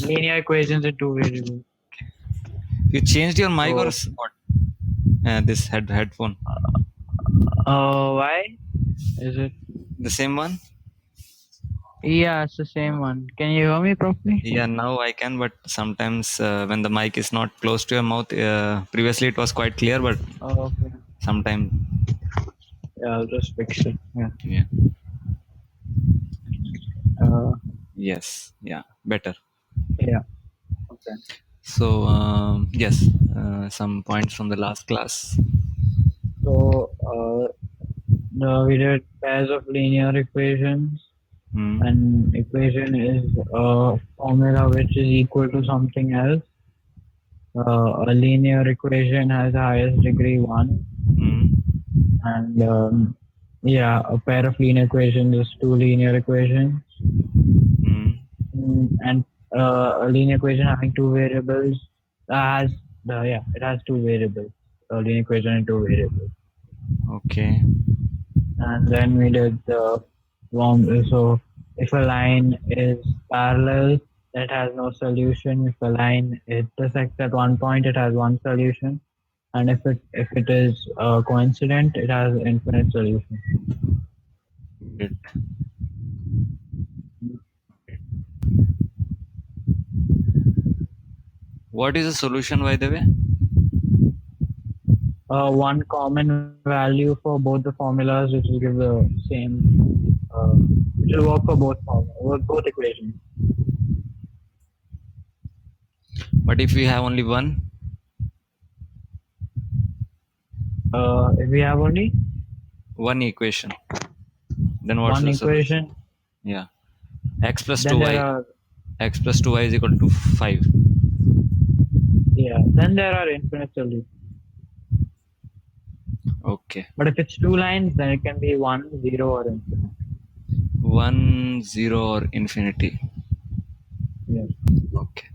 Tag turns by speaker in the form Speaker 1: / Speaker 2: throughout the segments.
Speaker 1: linear equations in two variables.
Speaker 2: You changed your mic or
Speaker 1: So,
Speaker 2: what? This headphone.
Speaker 1: why is it?
Speaker 2: The same one?
Speaker 1: Yeah, it's the same one. Can you hear me properly?
Speaker 2: Yeah, now I can, but sometimes when the mic is not close to your mouth, previously it was quite clear, but
Speaker 1: Okay.
Speaker 2: sometimes,
Speaker 1: Yeah, I'll just fix it. Yeah.
Speaker 2: yeah.
Speaker 1: Uh,
Speaker 2: Yes, yeah, better.
Speaker 1: yeah. Okay.
Speaker 2: So, yes, some points from the last class.
Speaker 1: So, we did pairs of linear equations.
Speaker 2: Hmm.
Speaker 1: An equation is a formula which is equal to something else. A linear equation has the highest degree 1,
Speaker 2: Hmm.
Speaker 1: and yeah, a pair of linear equations is two linear equations.
Speaker 2: Hmm.
Speaker 1: And a linear equation having two variables has it has two variables. A linear equation and two variables.
Speaker 2: Okay.
Speaker 1: And then we did the form. So if a line is parallel, that has no solution. If a line intersects at one point, it has one solution. And if it is coincident, it has infinite solution.
Speaker 2: Good. What is the solution, by the way?
Speaker 1: One common value for both the formulas, which will give the same, which will work for both equations.
Speaker 2: But if we have only one,
Speaker 1: If we have only
Speaker 2: one equation, then what's
Speaker 1: one
Speaker 2: the solution?
Speaker 1: equation,
Speaker 2: Yeah. X plus
Speaker 1: then there
Speaker 2: 2y.
Speaker 1: are
Speaker 2: X plus 2y is equal to 5.
Speaker 1: then there are infinite solutions.
Speaker 2: Okay.
Speaker 1: But if it's two lines, then it can be 1, 0, or infinite.
Speaker 2: 1, 0, or infinity.
Speaker 1: Yes.
Speaker 2: Okay.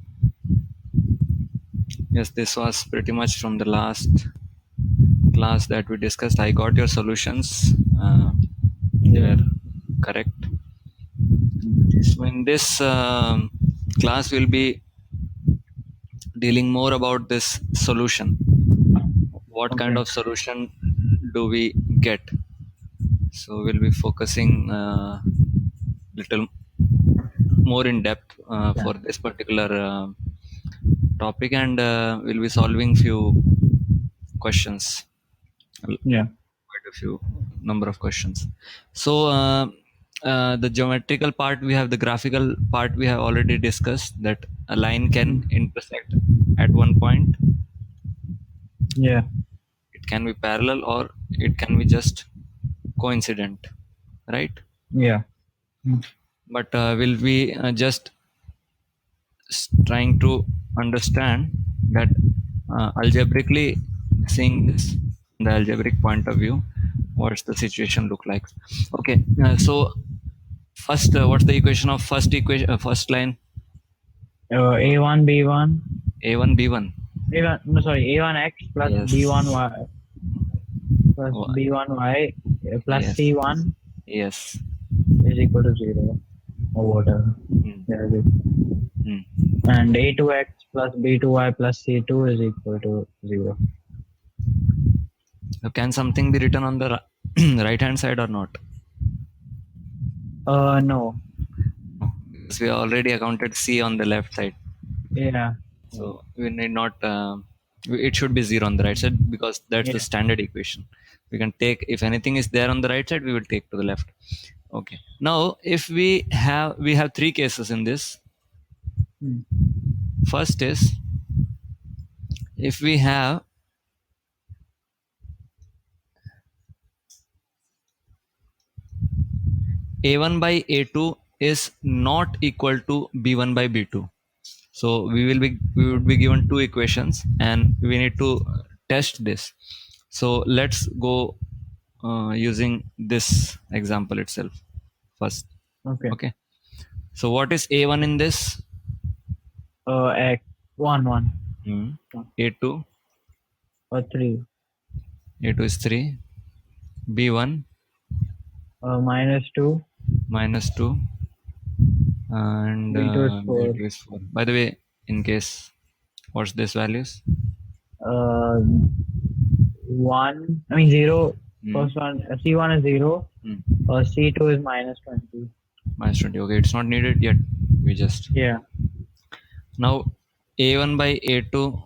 Speaker 2: Yes, this was pretty much from the last class that we discussed. I got your solutions. They
Speaker 1: Yeah.
Speaker 2: were correct. So in this class, we'll be dealing more about this solution. What kind
Speaker 1: Okay.
Speaker 2: of solution do we get? So we'll be focusing little more in depth
Speaker 1: Yeah.
Speaker 2: for this particular topic, and we'll be solving few questions,
Speaker 1: Yeah.
Speaker 2: quite a few number of questions. So the geometrical part we have, the graphical part we have already discussed, that a line can intersect at one point.
Speaker 1: Yeah.
Speaker 2: It can be parallel or it can be just coincident, right?
Speaker 1: Yeah.
Speaker 2: But we'll be just trying to understand that algebraically, seeing this from the algebraic point of view, what's the situation look like. Okay, so first, what's the equation of first line?
Speaker 1: A1 B1
Speaker 2: A1 B1.
Speaker 1: A1 no sorry A1 X plus B1
Speaker 2: Yes.
Speaker 1: Y plus
Speaker 2: Oh,
Speaker 1: B1 Y plus
Speaker 2: yes.
Speaker 1: C1
Speaker 2: Yes.
Speaker 1: is equal to 0 or whatever.
Speaker 2: Hmm.
Speaker 1: Yeah, it is.
Speaker 2: Hmm.
Speaker 1: And A2X plus B2Y plus C2 is equal to 0.
Speaker 2: So can something be written on the right hand side or not?
Speaker 1: No.
Speaker 2: Because we already accounted C on the left side.
Speaker 1: Yeah.
Speaker 2: So we need not. It should be 0 on the right side because that's the
Speaker 1: Yeah.
Speaker 2: standard equation. We can take, if anything is there on the right side, we will take to the left. Okay. Now, if we have three cases in this.
Speaker 1: Hmm.
Speaker 2: First is if we have a1 by a2 is not equal to b1 by b2. So we would be given two equations and we need to test this. So let's go using this example itself first.
Speaker 1: Okay.
Speaker 2: Okay. So what is a1 in this?
Speaker 1: X 1 1
Speaker 2: A2.
Speaker 1: or 3
Speaker 2: A2 is 3. B1
Speaker 1: minus 2
Speaker 2: minus 2. and
Speaker 1: B2 is 4.
Speaker 2: B2 is 4. By the way, in case, what's this values?
Speaker 1: 1, I mean 0.
Speaker 2: Hmm.
Speaker 1: First one, C1 is 0.
Speaker 2: Hmm.
Speaker 1: C2 is minus 20.
Speaker 2: Minus 20. Okay, it's not needed yet. We just
Speaker 1: Yeah.
Speaker 2: now A1 by A2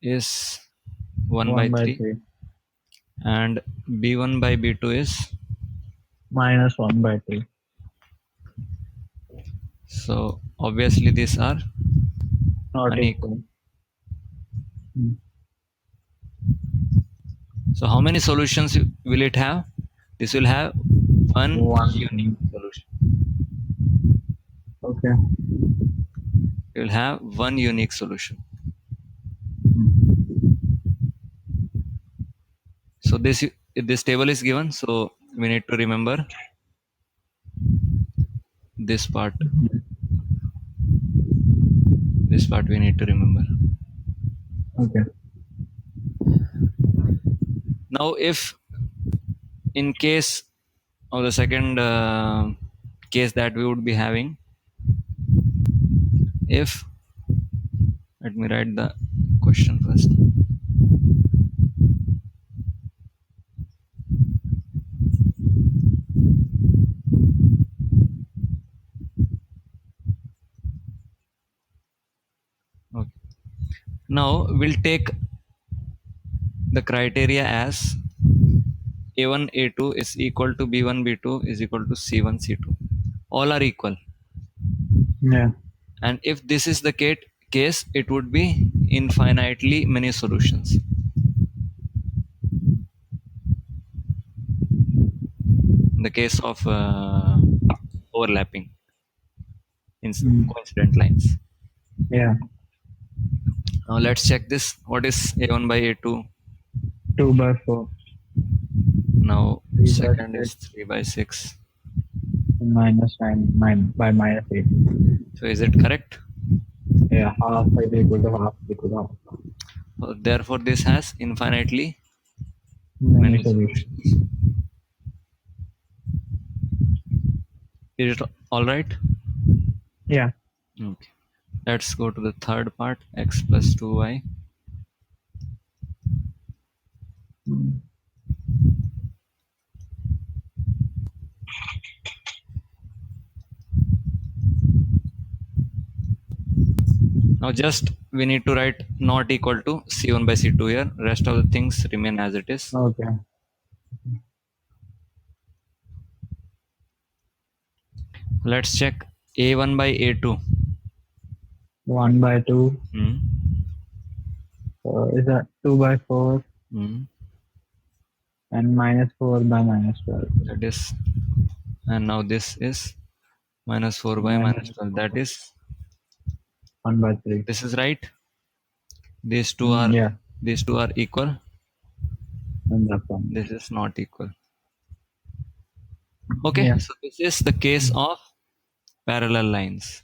Speaker 2: is 1 by
Speaker 1: 1 by
Speaker 2: 3,
Speaker 1: 3.
Speaker 2: and B1 by B2 is,
Speaker 1: Minus 1 by 3.
Speaker 2: so obviously these are
Speaker 1: Not
Speaker 2: unequal.
Speaker 1: equal. Hmm.
Speaker 2: So how many solutions will it have? This will have one
Speaker 1: 1.
Speaker 2: unique solution.
Speaker 1: Okay.
Speaker 2: It will have one unique solution. So this table is given, so we need to remember this part. This part we need to remember.
Speaker 1: Okay.
Speaker 2: Now, if in case of the second case that we would be having, if, let me write the question first. Okay. Now we'll take the criteria as A1 A2 is equal to B1 B2 is equal to C1 C2. All are equal.
Speaker 1: Yeah.
Speaker 2: And if this is the case, it would be infinitely many solutions. In the case of overlapping in coincident lines.
Speaker 1: Yeah.
Speaker 2: Now let's check this. What is A1 by A2?
Speaker 1: 2 by 4.
Speaker 2: Now
Speaker 1: 3 by
Speaker 2: second
Speaker 1: 6.
Speaker 2: is 3 by 6.
Speaker 1: Minus 9 by minus 8.
Speaker 2: So is it correct?
Speaker 1: Yeah. Half is equal to half equal to half.
Speaker 2: So therefore this has infinitely
Speaker 1: Many
Speaker 2: many
Speaker 1: solutions.
Speaker 2: solutions. Is it all right?
Speaker 1: Yeah.
Speaker 2: Okay. Let's go to the third part, x plus 2y. Now just we need to write not equal to C1 by C2 here. Rest of the things remain as it is.
Speaker 1: Okay.
Speaker 2: Let's check A1 by A2.
Speaker 1: 1 by 2.
Speaker 2: Hmm.
Speaker 1: Is that 2 by 4
Speaker 2: Hmm.
Speaker 1: and minus 4 by minus 12.
Speaker 2: That is, and now this is minus 4 by minus 12. That is,
Speaker 1: 1 by 3.
Speaker 2: this is right. These two are
Speaker 1: Yeah.
Speaker 2: equal.
Speaker 1: And that's one.
Speaker 2: This is not equal. Okay,
Speaker 1: Yeah.
Speaker 2: so this is the case of parallel lines.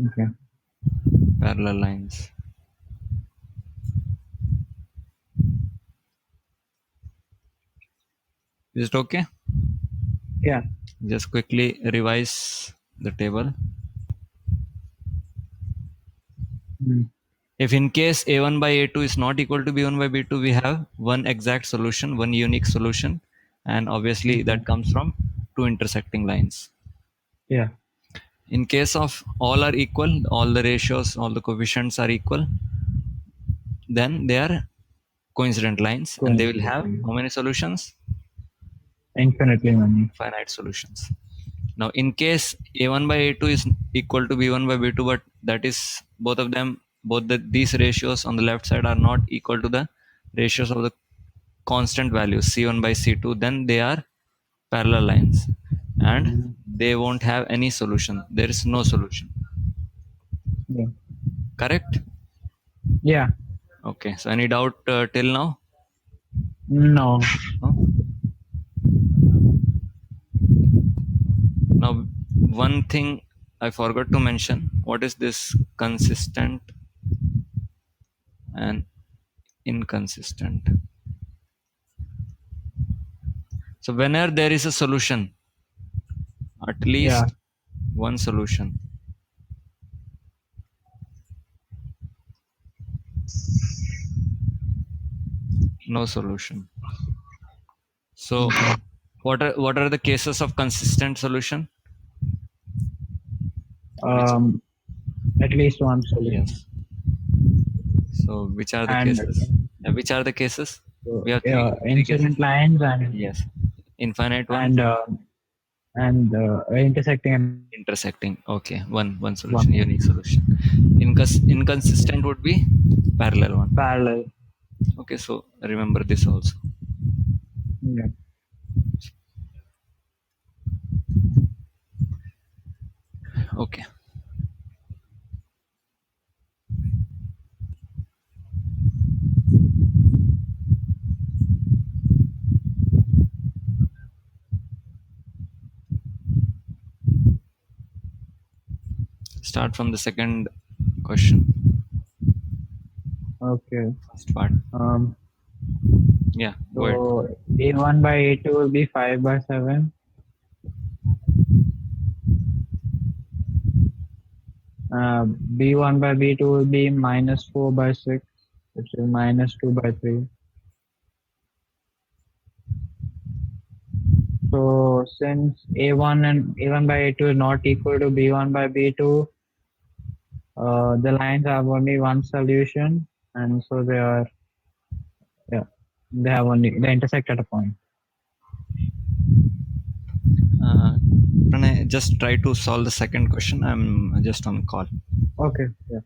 Speaker 1: Okay.
Speaker 2: Parallel lines. Is it okay?
Speaker 1: Yeah.
Speaker 2: Just quickly revise the table.
Speaker 1: Mm.
Speaker 2: If in case A1 by A2 is not equal to B1 by B2, we have one exact solution, one unique solution, and obviously that comes from two intersecting lines.
Speaker 1: Yeah.
Speaker 2: In case of all are equal, all the ratios, all the coefficients are equal, then they are coincident lines, and they will have how many solutions?
Speaker 1: Infinitely many.
Speaker 2: Finite solutions. Now, in case A1 by A2 is equal to B1 by B2, but that is both of them, these ratios on the left side are not equal to the ratios of the constant values C1 by C2, then they are parallel lines and they won't have any solution. There is no solution.
Speaker 1: Yeah.
Speaker 2: Correct?
Speaker 1: Yeah.
Speaker 2: Okay. So, any doubt till now?
Speaker 1: No.
Speaker 2: No? Now, one thing I forgot to mention, what is this consistent and inconsistent? So whenever there is a solution, At least
Speaker 1: Yeah.
Speaker 2: one solution. No solution. So
Speaker 1: Okay.
Speaker 2: what are the cases of consistent solution? Which
Speaker 1: Um, at least one solution.
Speaker 2: yes. So which are the
Speaker 1: And
Speaker 2: cases? Which are the cases? We have
Speaker 1: yeah,
Speaker 2: three cases.
Speaker 1: incident lines
Speaker 2: Yes. Infinite one,
Speaker 1: and intersecting and
Speaker 2: intersecting. Okay. One solution,
Speaker 1: one
Speaker 2: unique solution. Inconsistent would be parallel one.
Speaker 1: parallel.
Speaker 2: Okay. So remember this also.
Speaker 1: Yeah.
Speaker 2: Okay. Start from the second question.
Speaker 1: Okay.
Speaker 2: First part.
Speaker 1: Um,
Speaker 2: Yeah. Go ahead.
Speaker 1: so A1 by A2 will be 5 by 7. B1 by B2 will be minus 4 by 6, which is minus 2 by 3. So since A1 and A1 by A2 is not equal to B1 by B2, the lines have only one solution, and so yeah, they intersect at a point.
Speaker 2: Pranay, just try to solve the second question. I'm just on call.
Speaker 1: Okay, yeah.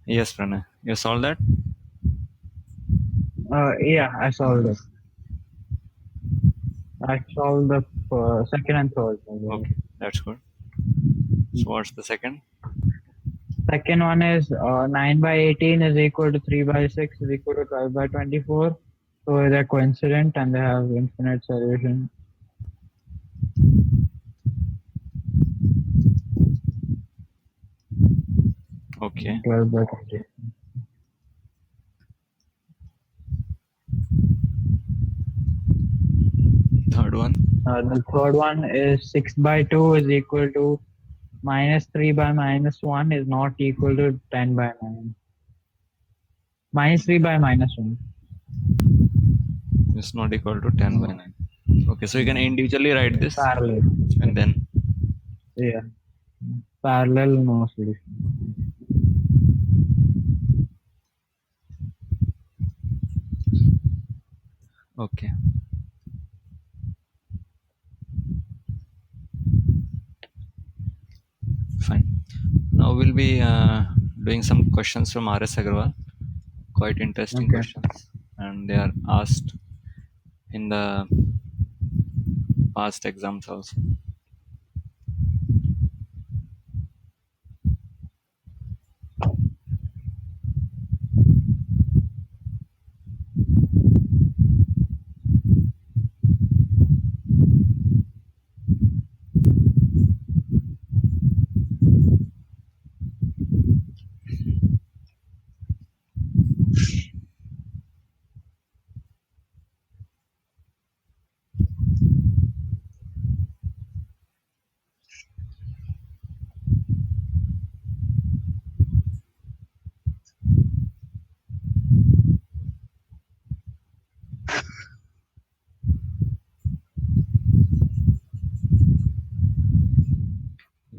Speaker 2: Yes, Pranay. You solved that?
Speaker 1: Yeah, I solved it. I solved the second and third.
Speaker 2: Okay, that's good. So what's the second?
Speaker 1: Second one is 9 by 18 is equal to 3 by 6 is equal to 12 by 24. So they're coincident and they have infinite solution.
Speaker 2: Okay.
Speaker 1: 12 by 20.
Speaker 2: Third one.
Speaker 1: The third one is 6 by 2 is equal to minus 3 by minus 1 is not equal to 10 by 9. Minus 3 by minus 1.
Speaker 2: Is not equal to 10 by 9. Okay, so you can individually write this
Speaker 1: Parallel.
Speaker 2: and then
Speaker 1: Yeah. Parallel no solution.
Speaker 2: okay. Fine. Now we'll be doing some questions from R.S. Agarwal. Quite interesting
Speaker 1: Okay.
Speaker 2: questions, and they are asked in the past exams also.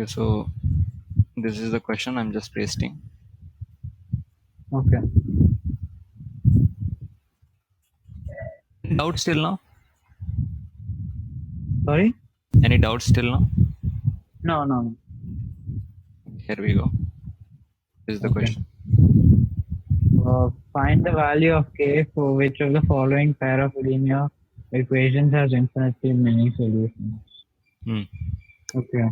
Speaker 2: Okay, so this is the question. I'm just pasting.
Speaker 1: Okay.
Speaker 2: Doubt still now?
Speaker 1: Sorry?
Speaker 2: Any doubts till now?
Speaker 1: No.
Speaker 2: Here we go. This is the
Speaker 1: Okay.
Speaker 2: question.
Speaker 1: Find the value of k for which of the following pair of linear equations has infinitely many solutions.
Speaker 2: Hmm.
Speaker 1: Okay.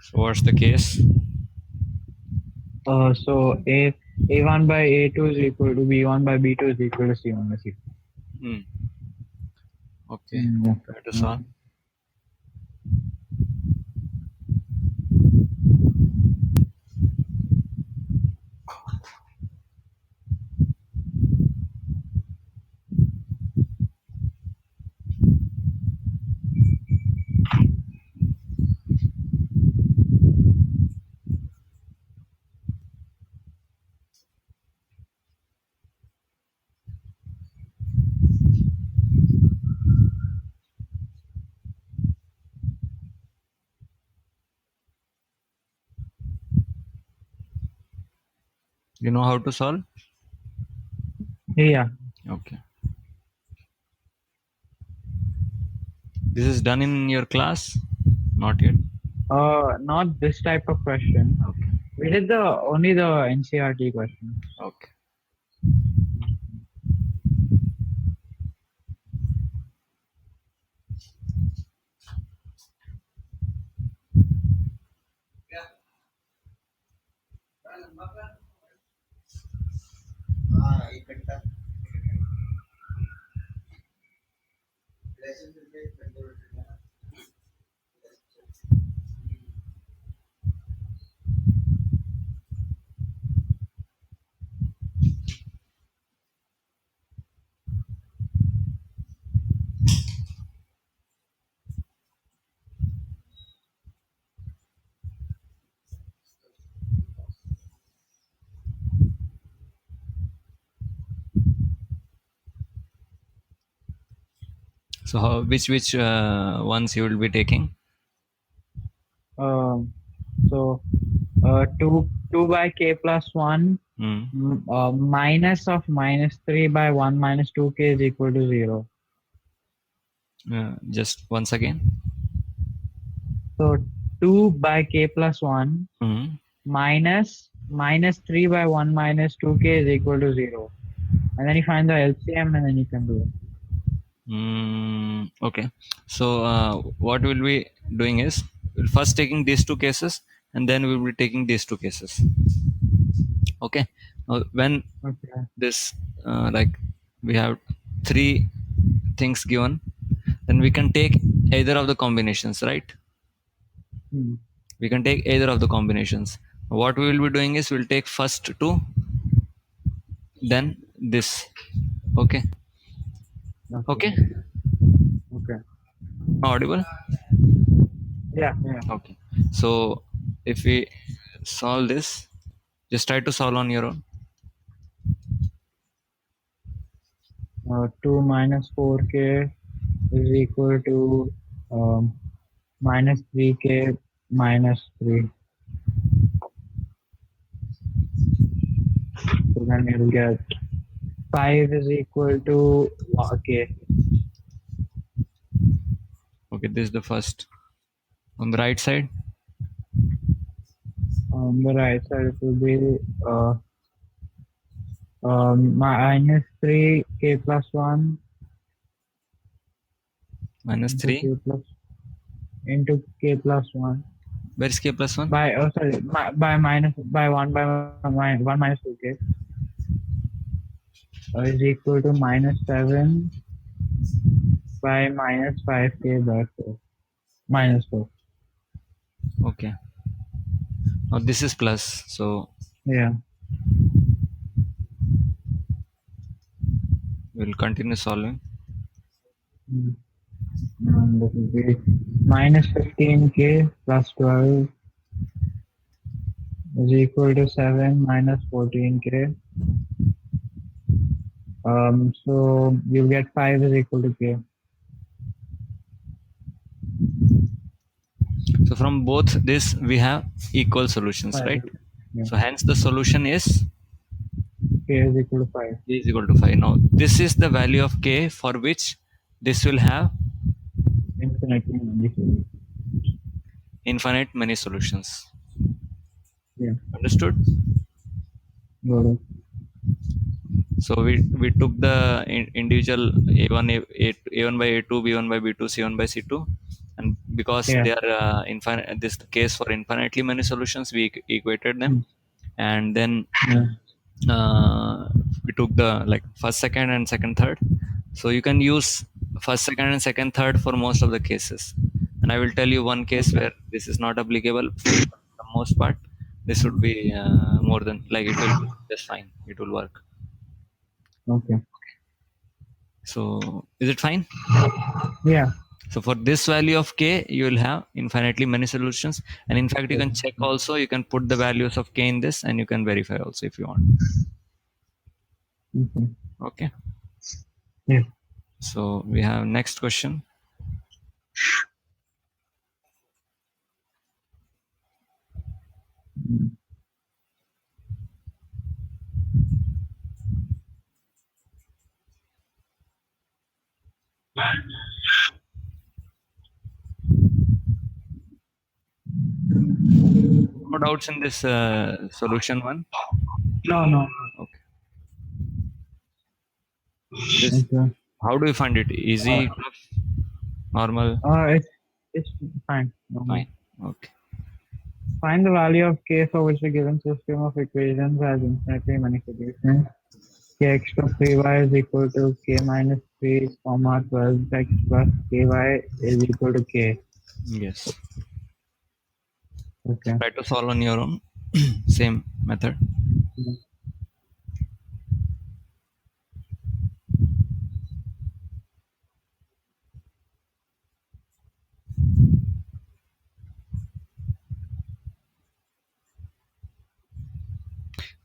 Speaker 2: So what's the case?
Speaker 1: So a1 by a2 is equal to b1 by b2 is equal to c1 by c2.
Speaker 2: Hmm. Okay.
Speaker 1: Yeah.
Speaker 2: Try to solve. You know how to solve?
Speaker 1: Yeah.
Speaker 2: Okay. This is done in your class? Not yet.
Speaker 1: Not this type of question.
Speaker 2: Okay.
Speaker 1: We did only the NCRT questions.
Speaker 2: Okay. So how, which ones you will be taking?
Speaker 1: So 2 by k plus 1
Speaker 2: Hmm.
Speaker 1: minus of minus 3 by 1 minus 2k is equal to 0.
Speaker 2: Just once again.
Speaker 1: So 2 by k plus 1
Speaker 2: Hmm.
Speaker 1: minus 3 by 1 minus 2k is equal to 0. And then you find the LCM and then you can do it.
Speaker 2: Okay. So what we'll be doing is we'll first taking these two cases and then we'll be taking these two cases. Okay. Now, when
Speaker 1: Okay.
Speaker 2: this like we have three things given, then we can take either of the combinations, right?
Speaker 1: Hmm.
Speaker 2: We can take either of the combinations. What we will be doing is we'll take first two, then this. Okay.
Speaker 1: Okay.
Speaker 2: Okay.
Speaker 1: Okay.
Speaker 2: Audible?
Speaker 1: Yeah.
Speaker 2: Okay. So if we solve this, just try to solve on your own.
Speaker 1: 2 minus 4k is equal to minus 3k minus 3. So then you'll get 5 is equal to k.
Speaker 2: Okay, this is the first. On the right side,
Speaker 1: On the right side it will be minus 3k plus 1
Speaker 2: minus
Speaker 1: into
Speaker 2: 3.
Speaker 1: k plus 1
Speaker 2: Where is k plus 1?
Speaker 1: by by minus by 1 by 1 minus 2k is equal to minus 7 by minus 5k by 4 minus 4.
Speaker 2: Okay. Now this is plus. So
Speaker 1: Yeah.
Speaker 2: we'll continue solving.
Speaker 1: Mm. This will be minus 15k plus 12 is equal to 7 minus 14k So you get 5 is equal to k.
Speaker 2: So from both this we have equal solutions,
Speaker 1: 5.
Speaker 2: right?
Speaker 1: Yeah.
Speaker 2: So hence the solution is
Speaker 1: K is equal to 5.
Speaker 2: k is equal to 5. Now this is the value of k for which this will have
Speaker 1: Infinitely many solutions.
Speaker 2: infinite many solutions.
Speaker 1: Yeah.
Speaker 2: Understood?
Speaker 1: Got it.
Speaker 2: So we took the individual a1 a1 by a2 b1 by b2 c1 by c2, and because
Speaker 1: Yeah.
Speaker 2: they are infinite, this case for infinitely many solutions, we equated them,
Speaker 1: Mm.
Speaker 2: and then
Speaker 1: Yeah.
Speaker 2: we took the like first, second, and second, third. So you can use first, second, and second, third for most of the cases, and I will tell you one case
Speaker 1: Okay.
Speaker 2: where this is not applicable. For the most part, this would be more than like it will be just fine, it will work.
Speaker 1: Okay.
Speaker 2: So is it fine?
Speaker 1: Yeah.
Speaker 2: So for this value of k, you will have infinitely many solutions. And in fact, you can check also, you can put the values of k in this and you can verify also if you want.
Speaker 1: Okay.
Speaker 2: Okay.
Speaker 1: Yeah.
Speaker 2: So we have next question.
Speaker 1: Mm.
Speaker 2: No doubts in this solution one.
Speaker 1: No, no.
Speaker 2: Okay. This,
Speaker 1: Okay.
Speaker 2: how do you find it? Easy, tough, normal?
Speaker 1: It's fine. No.
Speaker 2: Fine. Okay.
Speaker 1: Find the value of k for which the given system of equations has infinitely many solutions. Kx of 3y is equal to k minus 3 comma 12x plus ky is equal to k.
Speaker 2: Yes.
Speaker 1: Okay.
Speaker 2: Try to solve on your own. Same method.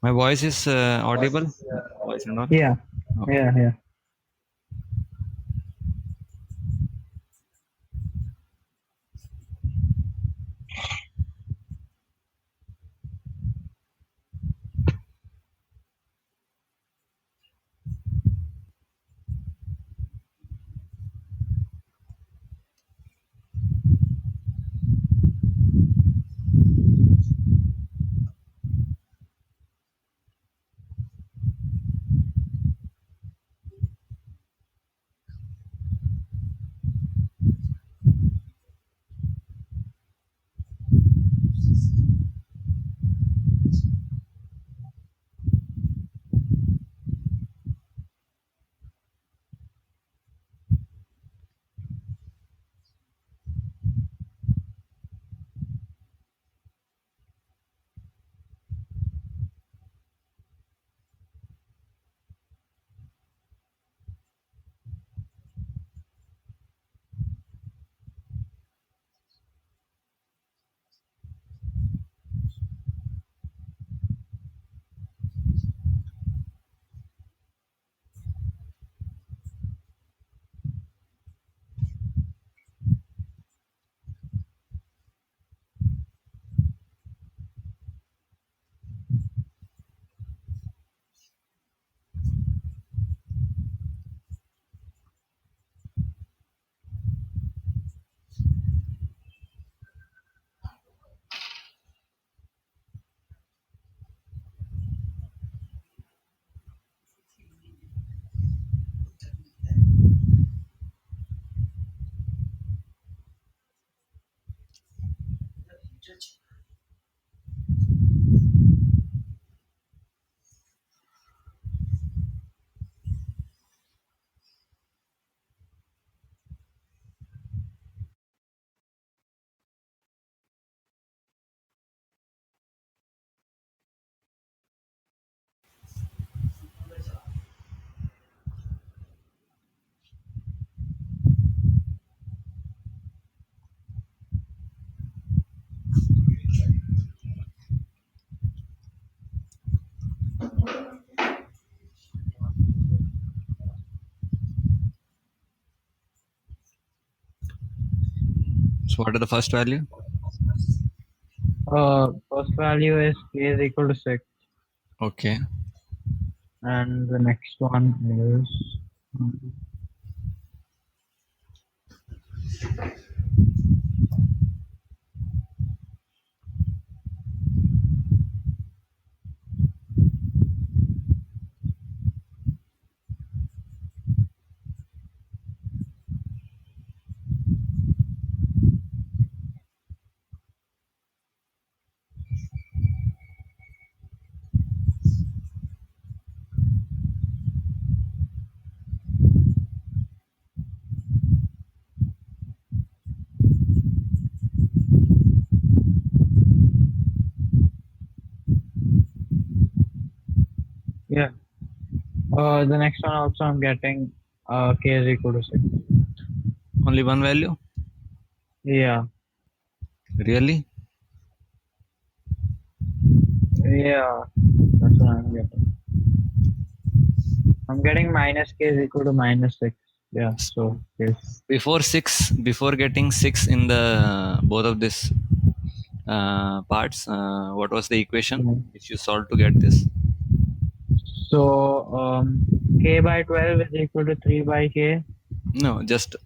Speaker 2: My voice is audible. Voice and all.
Speaker 1: Yeah.
Speaker 2: Okay.
Speaker 1: Yeah. Yeah.
Speaker 2: what are the first value?
Speaker 1: First value is k is equal to 6,
Speaker 2: Okay.
Speaker 1: and the next one is yeah. The next one also I'm getting k is equal to 6.
Speaker 2: Only one value?
Speaker 1: Yeah,
Speaker 2: Really?
Speaker 1: yeah. That's what I'm getting. I'm getting minus k is equal to minus 6. Yeah, so yes.
Speaker 2: Before getting 6 in the both of this parts, what was the equation which you solved to get this?
Speaker 1: So k by 12 is equal to 3 by k.
Speaker 2: No, just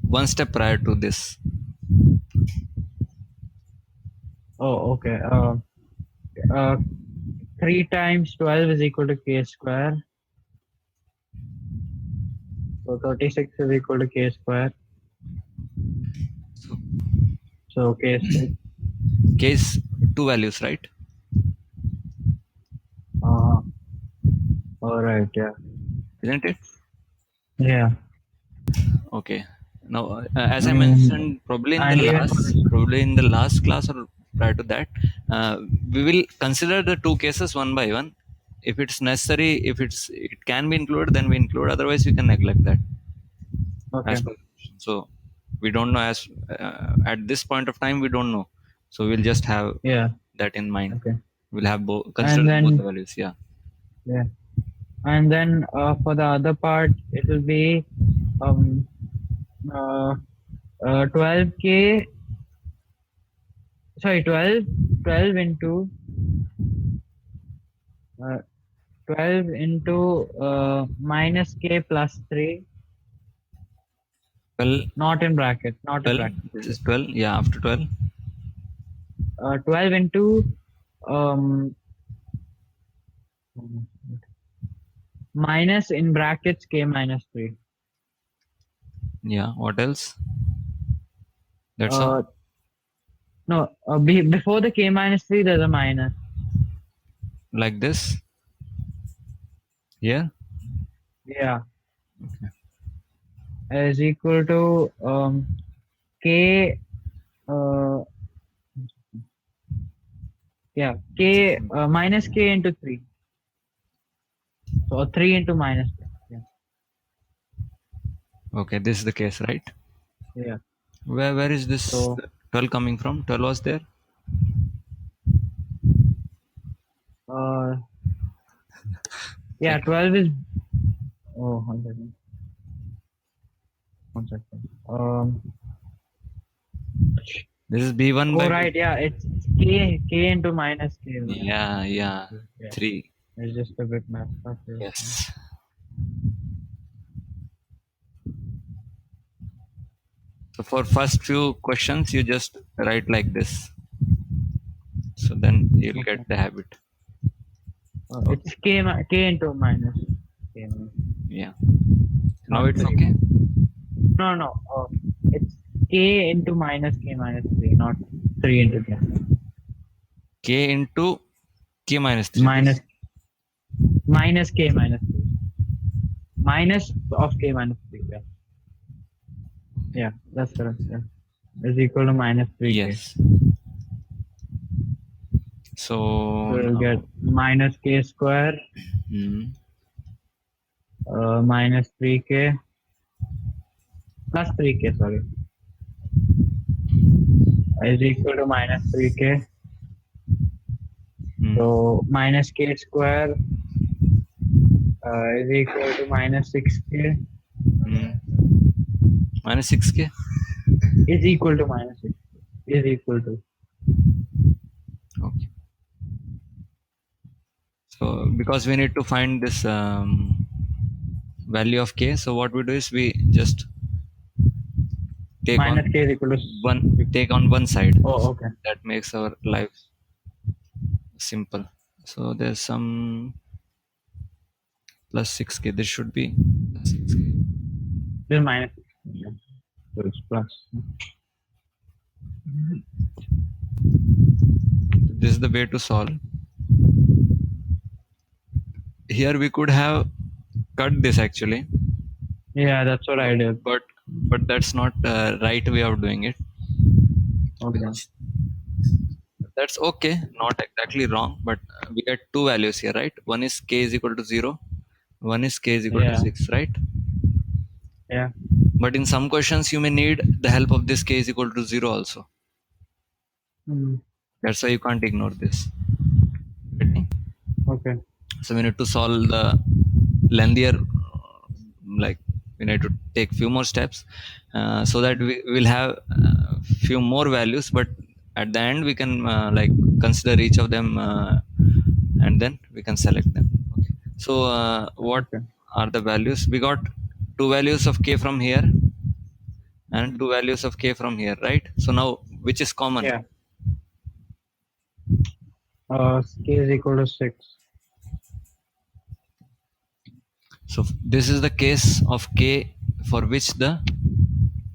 Speaker 2: one step prior to this.
Speaker 1: Oh, okay. 3 times 12 is equal to k square. So 36 is equal to k square. So k is 6.
Speaker 2: K is two values, right?
Speaker 1: All right, yeah.
Speaker 2: Isn't it?
Speaker 1: Yeah.
Speaker 2: Okay. Now, as I
Speaker 1: Mm,
Speaker 2: mentioned, probably
Speaker 1: and even for this,
Speaker 2: in the last class or prior to that, we will consider the two cases one by one. If it's necessary, if it can be included, then we include. Otherwise, we can neglect that.
Speaker 1: okay.
Speaker 2: As per the question. So we don't know as at this point of time we don't know. So we'll just have
Speaker 1: Yeah.
Speaker 2: that in mind.
Speaker 1: Okay.
Speaker 2: We'll have both
Speaker 1: And
Speaker 2: consider both the
Speaker 1: then
Speaker 2: values. Yeah.
Speaker 1: yeah. And then for the other part, it will be um 12k. Sorry, 12 into 12 into minus k plus 3.
Speaker 2: Well,
Speaker 1: Not in bracket. Not in
Speaker 2: 12.
Speaker 1: bracket.
Speaker 2: This is 12. Yeah, after 12.
Speaker 1: 12 into um minus in brackets k minus 3.
Speaker 2: Yeah. What else? That's all.
Speaker 1: No, before the k minus 3, there's a minus.
Speaker 2: Like this. Yeah.
Speaker 1: Yeah. Is equal to k. Yeah, k minus k into 3. So 3 into minus 3. Yeah.
Speaker 2: Okay. This is the case, right?
Speaker 1: Yeah.
Speaker 2: Where is this
Speaker 1: So
Speaker 2: 12 coming from? 12 was there.
Speaker 1: yeah,
Speaker 2: Second.
Speaker 1: 12 is. Oh, 100. 1 second.
Speaker 2: This is B1
Speaker 1: Oh
Speaker 2: by
Speaker 1: right,
Speaker 2: B2.
Speaker 1: yeah, it's k into minus k. Right?
Speaker 2: Yeah. Yeah.
Speaker 1: Yeah,
Speaker 2: 3.
Speaker 1: it's just a bit messed up here.
Speaker 2: Yes. So for first few questions, you just write like this. So then you'll
Speaker 1: Okay.
Speaker 2: get the habit.
Speaker 1: It's k into minus k.
Speaker 2: Yeah. Now it's okay.
Speaker 1: No. It's k into minus k minus 3, not 3 into k.
Speaker 2: K into K minus 3.
Speaker 1: Minus k minus 3. Minus of k minus 3. Yeah. Yeah, that's correct. Yeah. Is equal to minus 3k.
Speaker 2: Yes. So
Speaker 1: We'll get minus k square minus 3k plus 3k, sorry, is equal to minus 3k. So minus k square is equal to minus 6k.
Speaker 2: minus 6k
Speaker 1: Is equal to minus 6. is equal to.
Speaker 2: Okay. So because we need to find this value of k, so what we do is we just take
Speaker 1: Minus
Speaker 2: on
Speaker 1: k is equal to
Speaker 2: take on one side.
Speaker 1: Oh, okay.
Speaker 2: That makes our life simple. So there's some plus 6k. This should be plus 6k.
Speaker 1: This is minus. Yeah. So it's plus.
Speaker 2: This is the way to solve. Here we could have cut this actually,
Speaker 1: Yeah, that's what I did.
Speaker 2: but that's not right way of doing it.
Speaker 1: Okay.
Speaker 2: That's okay, not exactly wrong, but we get two values here, right? One is k is equal to 0, one is k is equal to
Speaker 1: Yeah.
Speaker 2: 6, right?
Speaker 1: Yeah.
Speaker 2: But in some questions you may need the help of this k is equal to 0 also.
Speaker 1: Mm.
Speaker 2: That's why you can't ignore this. Ready?
Speaker 1: Okay.
Speaker 2: So we need to solve the lengthier, like we need to take few more steps so that we will have few more values, but at the end we can like consider each of them and then we can select them. Okay. So what
Speaker 1: Okay.
Speaker 2: are the values? We got two values of k from here and two values of k from here, right? So now which is common?
Speaker 1: Yeah. K is equal to 6.
Speaker 2: So this is the case of k for which the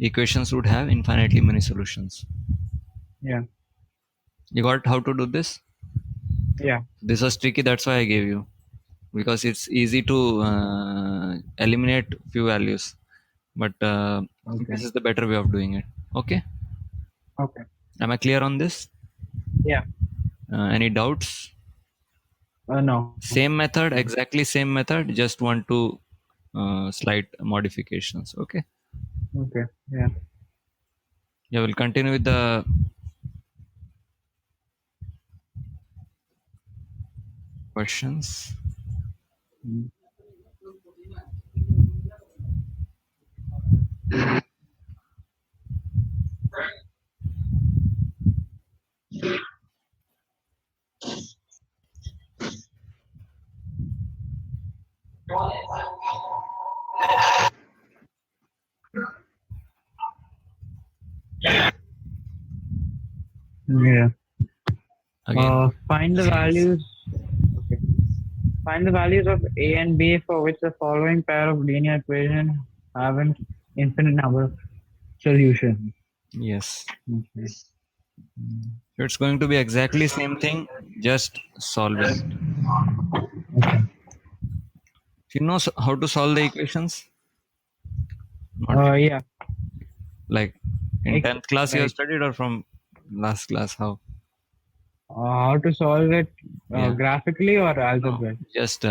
Speaker 2: equations would have infinitely many solutions.
Speaker 1: Yeah.
Speaker 2: You got how to do this?
Speaker 1: Yeah.
Speaker 2: This was tricky, that's why I gave you, because it's easy to eliminate few values, but
Speaker 1: Okay.
Speaker 2: this is the better way of doing it. Okay,
Speaker 1: Okay.
Speaker 2: am I clear on this?
Speaker 1: Yeah.
Speaker 2: Any doubts?
Speaker 1: No.
Speaker 2: Same method, exactly same method, just want to slight modifications. Okay,
Speaker 1: Okay. Yeah.
Speaker 2: yeah, we'll continue with the questions.
Speaker 1: Mm. Yeah.
Speaker 2: Again,
Speaker 1: Find the values. Okay. Find the values of a and b for which the following pair of linear equations have an infinite number of solutions.
Speaker 2: yes,
Speaker 1: Okay.
Speaker 2: so it's going to be exactly same thing, just solve it.
Speaker 1: Okay.
Speaker 2: You know how to solve the equations? Not
Speaker 1: Yeah.
Speaker 2: like in 10th class you have
Speaker 1: Like
Speaker 2: studied, or from last class? How?
Speaker 1: how to solve it
Speaker 2: Yeah.
Speaker 1: graphically or
Speaker 2: No,
Speaker 1: algebraic?
Speaker 2: just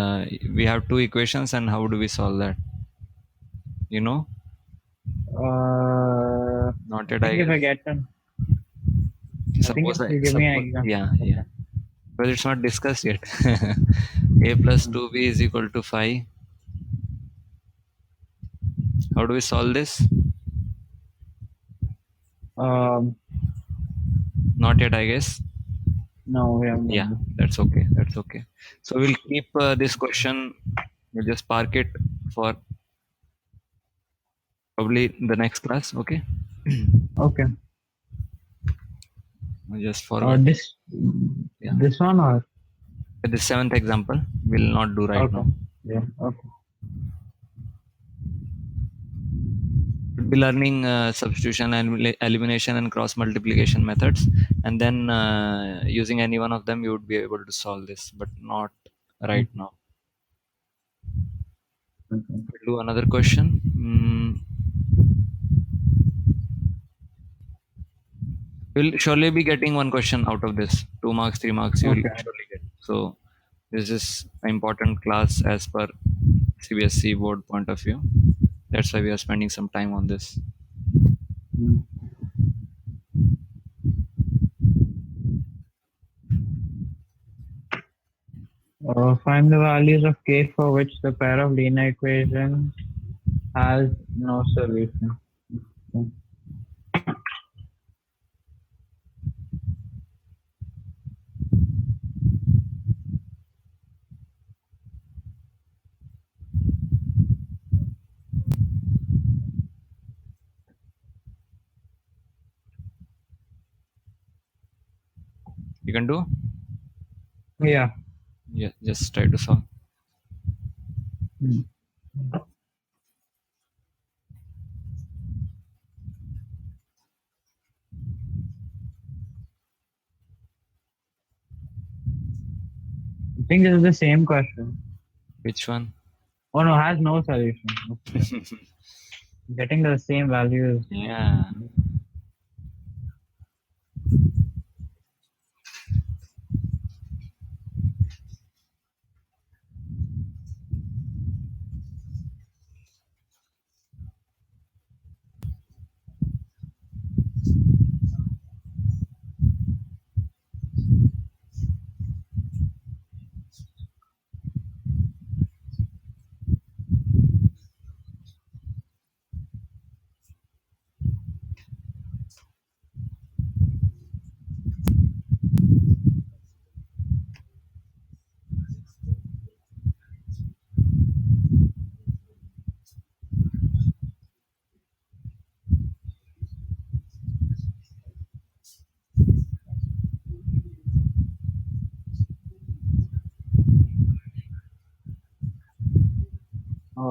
Speaker 2: we have two equations and how do we solve that? You know? Not
Speaker 1: I
Speaker 2: yet, I
Speaker 1: think if I
Speaker 2: guess.
Speaker 1: get them, I think
Speaker 2: Suppose
Speaker 1: if you give me an example.
Speaker 2: yeah, yeah. But it's not discussed yet. A plus 2b is equal to 5. How do we solve this?
Speaker 1: Um,
Speaker 2: Not yet, I guess.
Speaker 1: no, we haven't
Speaker 2: Yeah,
Speaker 1: done this.
Speaker 2: that's okay. That's okay. So we'll keep this question. We'll just park it for probably the next class. Okay.
Speaker 1: Okay.
Speaker 2: I just forgot.
Speaker 1: This
Speaker 2: Yeah.
Speaker 1: this one or
Speaker 2: The seventh example we'll not do right
Speaker 1: okay.
Speaker 2: now.
Speaker 1: Yeah. Okay.
Speaker 2: We'll be learning substitution and elimination and cross multiplication methods, and then using any one of them you would be able to solve this, but not right now.
Speaker 1: Okay.
Speaker 2: We'll do another question. We'll surely be getting one question out of this. 2 marks, 3 marks you will
Speaker 1: Okay.
Speaker 2: surely get. So this is an important class as per CBSE board point of view. That's why we are spending some time on this.
Speaker 1: Mm. Find the values of k for which the pair of linear equations has no solution. Okay.
Speaker 2: You can do?
Speaker 1: Yeah.
Speaker 2: Yeah, just try to solve.
Speaker 1: Hmm. I think this is the same question.
Speaker 2: Which one?
Speaker 1: Oh no, has no solution. Okay. Getting the same values.
Speaker 2: Yeah.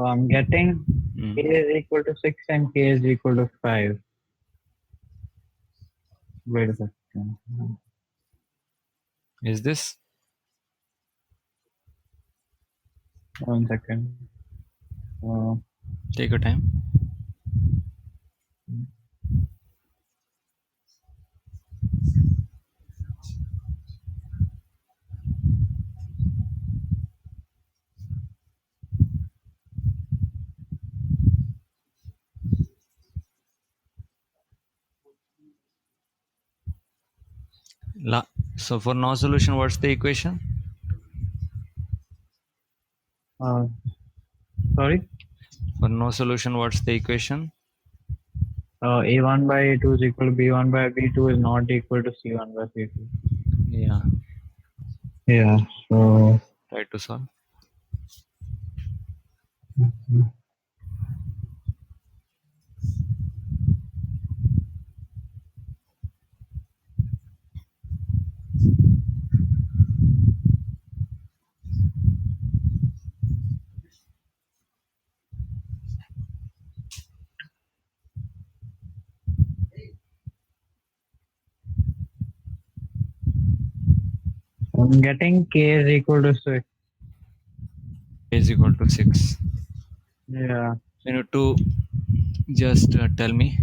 Speaker 1: I'm getting k
Speaker 2: Mm.
Speaker 1: is equal to 6 and k is equal to 5. Wait a second.
Speaker 2: Is this?
Speaker 1: One second. Uh,
Speaker 2: Take your time. So for no solution, what's the equation?
Speaker 1: uh, sorry?
Speaker 2: For no solution, what's the equation?
Speaker 1: A1 by A2 is equal to B1 by B2 is not equal to C1 by C2.
Speaker 2: Yeah.
Speaker 1: Yeah, so
Speaker 2: Try to solve.
Speaker 1: I'm getting k is equal to 6.
Speaker 2: Is equal to 6.
Speaker 1: Yeah.
Speaker 2: So you need to just tell me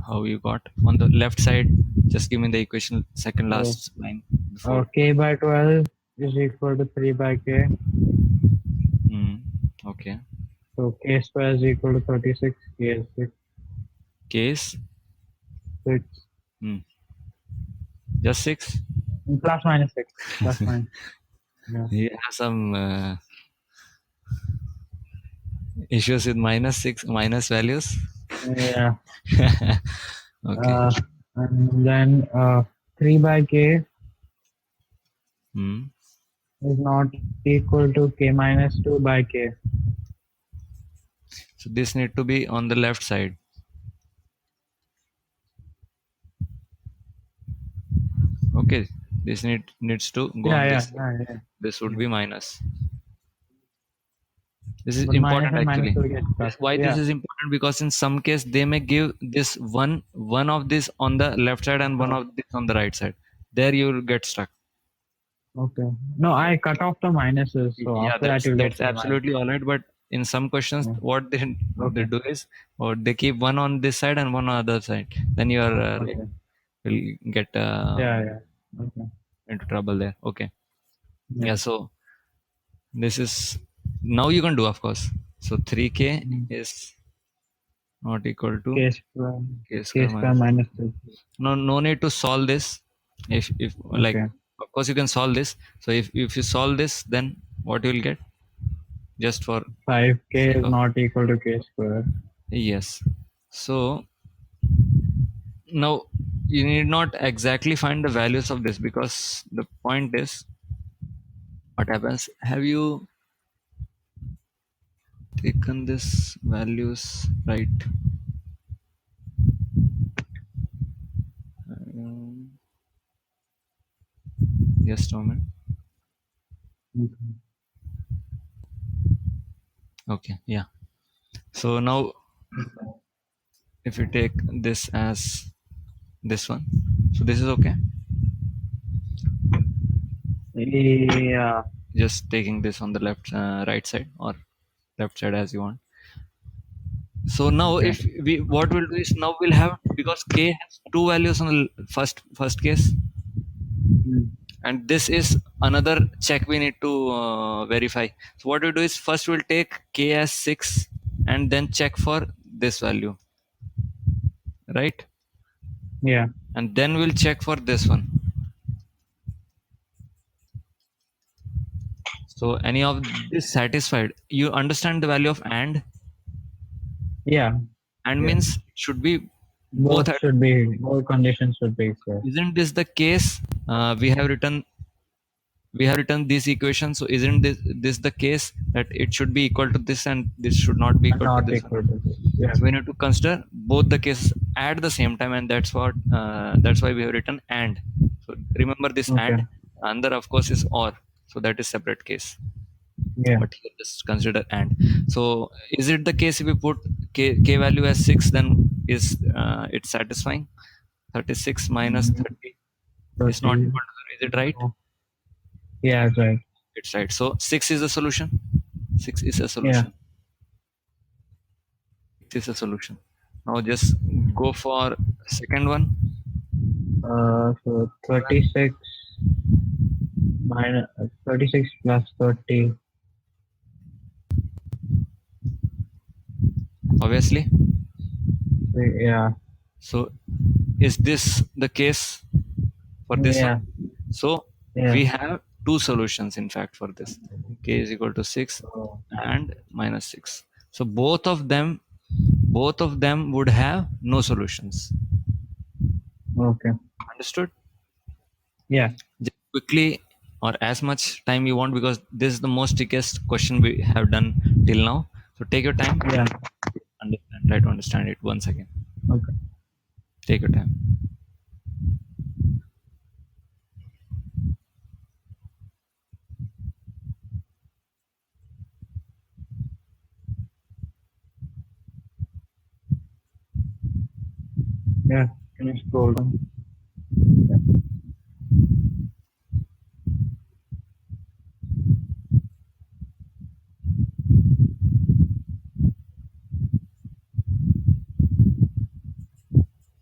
Speaker 2: how you got on the left side. Just give me the equation, second
Speaker 1: So,
Speaker 2: last line before.
Speaker 1: k by 12 is equal to 3 by k.
Speaker 2: Mm. Okay.
Speaker 1: So k square is equal to 36. K is 6.
Speaker 2: Case.
Speaker 1: 6.
Speaker 2: Mm. Just 6.
Speaker 1: Plus minus 6. Plus minus. Yeah.
Speaker 2: You have some issues with -6 minus values.
Speaker 1: Yeah.
Speaker 2: Okay.
Speaker 1: And then 3 by k
Speaker 2: Mm.
Speaker 1: is not equal to k minus 2 by k.
Speaker 2: So this need to be on the left side. Okay. This needs to go
Speaker 1: Yeah,
Speaker 2: on
Speaker 1: yeah,
Speaker 2: this side.
Speaker 1: yeah, yeah.
Speaker 2: This would
Speaker 1: Yeah.
Speaker 2: be minus. This is
Speaker 1: But minus
Speaker 2: important
Speaker 1: and minus
Speaker 2: actually.
Speaker 1: will get stuck.
Speaker 2: Why this
Speaker 1: Yeah.
Speaker 2: is important? Because in some case they may give this one of this on the left side and one
Speaker 1: Uh,
Speaker 2: of this on the right side. There you will get stuck.
Speaker 1: okay. No, I cut off the minuses, so
Speaker 2: Yeah,
Speaker 1: after that you'll get
Speaker 2: that's
Speaker 1: 3 minus.
Speaker 2: absolutely all right. But in some questions,
Speaker 1: Yeah.
Speaker 2: what they
Speaker 1: Okay.
Speaker 2: do is, or they keep one on this side and one on the other side. Then you are like
Speaker 1: Okay.
Speaker 2: will get
Speaker 1: Yeah, yeah. Okay.
Speaker 2: into trouble there. Okay.
Speaker 1: Yeah.
Speaker 2: Yeah. So this is now you can do, of course. So 3k
Speaker 1: Mm.
Speaker 2: is not equal to
Speaker 1: K square,
Speaker 2: k
Speaker 1: K
Speaker 2: square
Speaker 1: square
Speaker 2: minus.
Speaker 1: minus 2.
Speaker 2: No need to solve this. If like,
Speaker 1: Okay.
Speaker 2: of course you can solve this. So if you solve this, then what you will get? Just for
Speaker 1: 5k
Speaker 2: sake
Speaker 1: is
Speaker 2: of,
Speaker 1: not equal to k square.
Speaker 2: yes. So now you need not exactly find the values of this, because the point is what happens. Have you taken this values right? Um, Just a moment.
Speaker 1: Okay.
Speaker 2: Okay, yeah. So now if you take this as this one, so this is okay.
Speaker 1: Yeah.
Speaker 2: Just taking this on the left, right side or left side as you want. So now
Speaker 1: Okay.
Speaker 2: if we, what we'll do is now we'll have, because k has two values on the first case,
Speaker 1: Mm.
Speaker 2: and this is another check we need to verify. So what we do is first we'll take k as 6 and then check for this value, right?
Speaker 1: Yeah.
Speaker 2: And then we'll check for this one. So any of this satisfied, you understand the value of
Speaker 1: Yeah.
Speaker 2: and
Speaker 1: Yeah.
Speaker 2: means it should be both at,
Speaker 1: Both conditions should be fair.
Speaker 2: isn't this the case? We have written this equation, so isn't this the case that it should be equal to this and this should not be
Speaker 1: But
Speaker 2: equal to
Speaker 1: not
Speaker 2: this one?
Speaker 1: equal to this. Yeah.
Speaker 2: So we need to consider both the cases at the same time, and that's why we have written and. So remember this
Speaker 1: Okay.
Speaker 2: and there of course is or, so that is separate case.
Speaker 1: Yeah.
Speaker 2: But here just consider and. So is it the case if we put k value as 6, then is it satisfying? 36 minus
Speaker 1: Mm.
Speaker 2: 30 is not
Speaker 1: 30.
Speaker 2: equal to 0. Is it right?
Speaker 1: Yeah, that's right.
Speaker 2: It's right. So 6 is the solution. 6 is a
Speaker 1: Yeah.
Speaker 2: solution. It is a solution. Now just go for second one.
Speaker 1: So 36 minus 36 plus 30.
Speaker 2: Obviously.
Speaker 1: Yeah.
Speaker 2: So is this the case for this
Speaker 1: Yeah.
Speaker 2: one? So
Speaker 1: Yeah.
Speaker 2: we have two solutions in fact for this. K is equal to 6
Speaker 1: Oh,
Speaker 2: and minus 6. So both of them would have no solutions.
Speaker 1: okay.
Speaker 2: Understood?
Speaker 1: Yeah.
Speaker 2: Just quickly, or as much time you want, because this is the most trickiest question we have done till now. So take your time.
Speaker 1: Yeah.
Speaker 2: Try to understand it once again.
Speaker 1: Okay.
Speaker 2: Take your time.
Speaker 1: Yeah. Can you scroll down?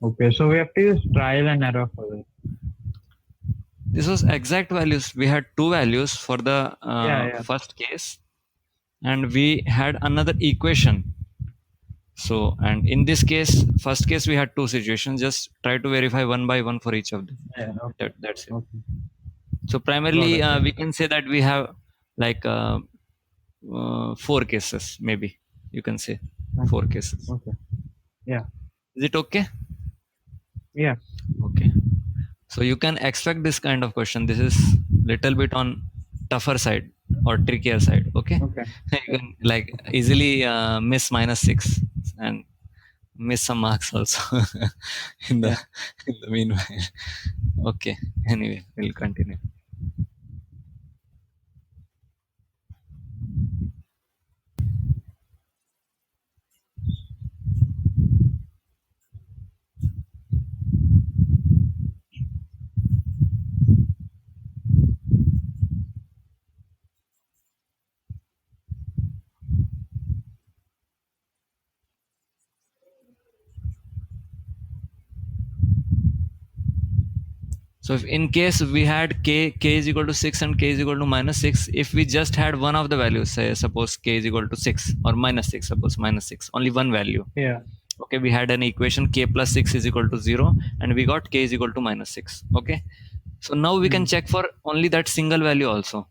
Speaker 1: Okay. So we have to use trial and error for this.
Speaker 2: This was exact values. We had two values for the
Speaker 1: Yeah.
Speaker 2: first case, and we had another equation. So, and in this case, first case, we had two situations. Just try to verify one by one for each of them.
Speaker 1: Yeah. Okay.
Speaker 2: That's it.
Speaker 1: Okay.
Speaker 2: So primarily,
Speaker 1: Got it.
Speaker 2: we can say that we have like 4 cases, maybe you can say 4 cases.
Speaker 1: Okay. Yeah.
Speaker 2: Is it okay?
Speaker 1: Yeah.
Speaker 2: Okay. So you can expect this kind of question. This is little bit on tougher side or trickier side. Okay.
Speaker 1: Okay.
Speaker 2: You can like easily miss minus 6 and miss some marks also in the meanwhile. Okay. Anyway, we'll continue. So if in case we had k is equal to 6 and k is equal to minus 6, if we just had one of the values, say suppose k is equal to 6 or minus 6, suppose minus 6, only one value.
Speaker 1: Yeah.
Speaker 2: Okay, we had an equation k plus 6 is equal to 0 and we got k is equal to minus 6. Okay, so now we can check for only that single value also.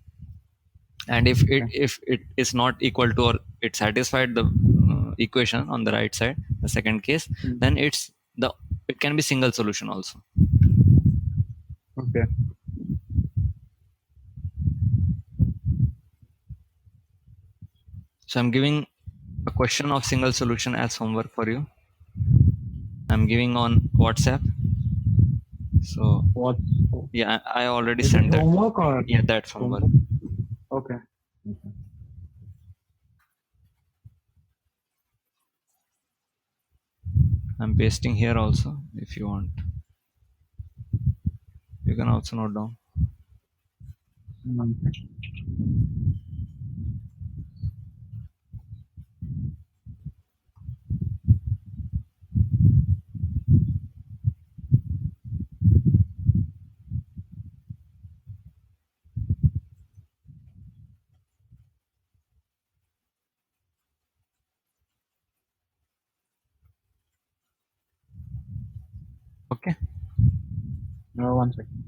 Speaker 2: And if it is not equal to, or it satisfied the equation on the right side, the second case, then it can be single solution also.
Speaker 1: Okay.
Speaker 2: So I'm giving a question of single solution as homework for you. I'm giving on WhatsApp. So Yeah, I already
Speaker 1: Is it
Speaker 2: sent that.
Speaker 1: homework or
Speaker 2: Yeah, that's homework.
Speaker 1: homework? Okay. Okay.
Speaker 2: I'm pasting here also if you want. You can also note down.
Speaker 1: One second.
Speaker 2: Okay.
Speaker 1: No, one second.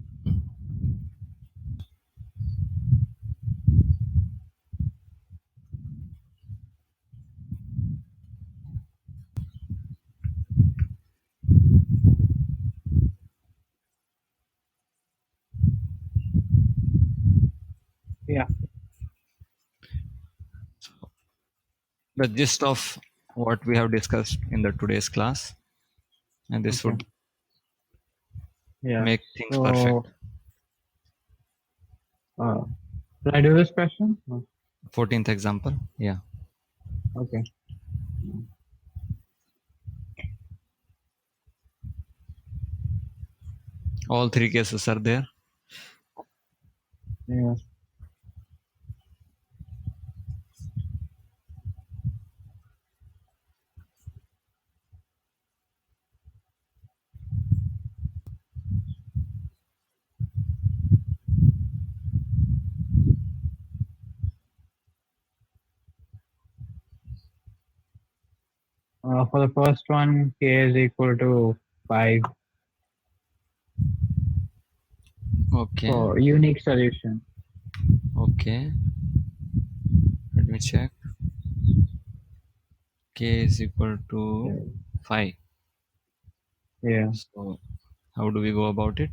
Speaker 1: Yeah.
Speaker 2: The gist of what we have discussed in the today's class, and this
Speaker 1: Okay.
Speaker 2: would
Speaker 1: Yeah.
Speaker 2: make things
Speaker 1: So,
Speaker 2: perfect.
Speaker 1: uh, should I do this question? No.
Speaker 2: 14th example. Yeah.
Speaker 1: Okay.
Speaker 2: All three cases are there.
Speaker 1: Yeah. For the first one, k is equal to 5
Speaker 2: Okay.
Speaker 1: for unique solution.
Speaker 2: Okay. Let me check. K is equal to
Speaker 1: Yeah.
Speaker 2: 5.
Speaker 1: Yeah.
Speaker 2: So how do we go about it?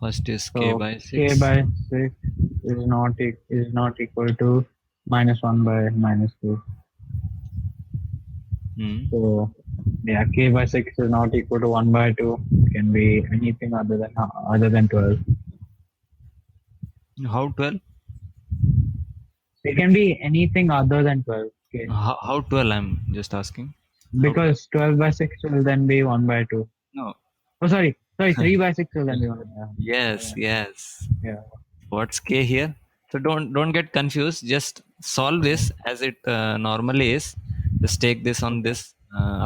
Speaker 2: First is k
Speaker 1: So
Speaker 2: by
Speaker 1: k
Speaker 2: 6.
Speaker 1: by 6 is not equal to minus 1 by minus 2.
Speaker 2: Hmm.
Speaker 1: So yeah, k by 6 is not equal to 1 by 2. It can be anything other than 12.
Speaker 2: How 12?
Speaker 1: It can be anything other than 12. Okay.
Speaker 2: How 12? I'm just asking. How 12?
Speaker 1: Because 12 by 6 will then be 1 by 2.
Speaker 2: No.
Speaker 1: Oh, sorry, 3 by 6 will then be 1 by 2.
Speaker 2: Yes,
Speaker 1: Yeah.
Speaker 2: yes.
Speaker 1: Yeah.
Speaker 2: What's k here? So don't get confused. Just solve this as it normally is. Just take this on
Speaker 1: Okay.
Speaker 2: this